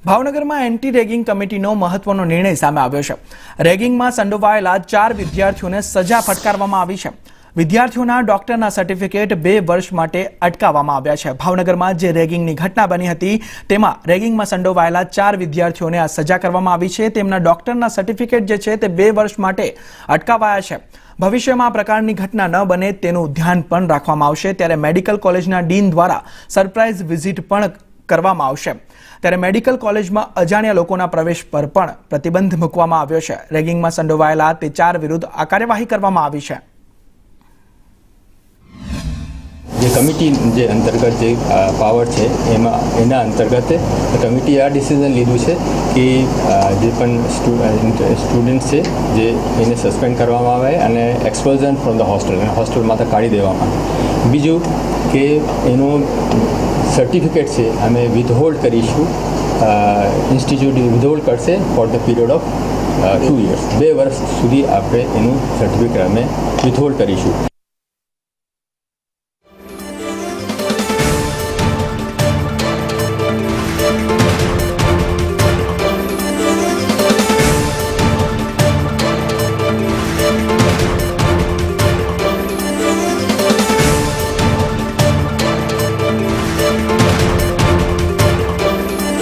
ભાવનગરમાં anti ragging કમિટીનો મહત્વનો નિર્ણય સામે આવ્યો છે। રેગિંગમાં સંડોવાયેલા 4 વિદ્યાર્થીઓને સજા ફટકારવામાં આવી છે। વિદ્યાર્થીઓના ડોક્ટરના સર્ટિફિકેટ 2 વર્ષ માટે અટકાવવામાં આવ્યા છે। ભાવનગરમાં જે રેગિંગની ઘટના બની હતી તેમાં રેગિંગમાં સંડોવાયેલા 4 વિદ્યાર્થીઓને આ સજા કરવામાં આવી છે। તેમના ડોક્ટરના સર્ટિફિકેટ જે છે તે 2 વર્ષ માટે અટકાવાયા છે। ભવિષ્યમાં આ પ્રકારની ઘટના ન બને તેનું ધ્યાન પણ રાખવામાં આવશે। ત્યારે મેડિકલ કોલેજના ડીન દ્વારા સરપ્રાઇઝ વિઝિટ પણ કરવામાં આવશે। ત્યારે મેડિકલ કોલેજમાં અજાણ્યા લોકોના પ્રવેશ પર પણ પ્રતિબંધ મૂકવામાં આવ્યો છે। રેગિંગમાં સંડોવાયેલા તે 4 વિરુદ્ધ આ કાર્યવાહી કરવામાં આવી છે। જે કમિટી જે અંતર્ગત જે પાવર છે એના અંતર્ગત કમિટીએ આ ડિસિઝન લીધું છે કે જે પણ સ્ટુડન્ટ છે જે એને સસ્પેન્ડ કરવામાં આવે અને એક્સપલ્ઝન ફ્રોમ ધ હોસ્ટેલમાંથી કાઢી દેવામાં આવે। બીજું કે એનું સર્ટિફિકેટ છે અમે વિથહોલ્ડ કરીશું, ઇન્સ્ટિટ્યૂટ વિથહોલ્ડ કરશે for the period of 2 years, 2 વર્ષ સુધી આપણે એનું સર્ટિફિકેટ અમે વિથહોલ્ડ કરીશું।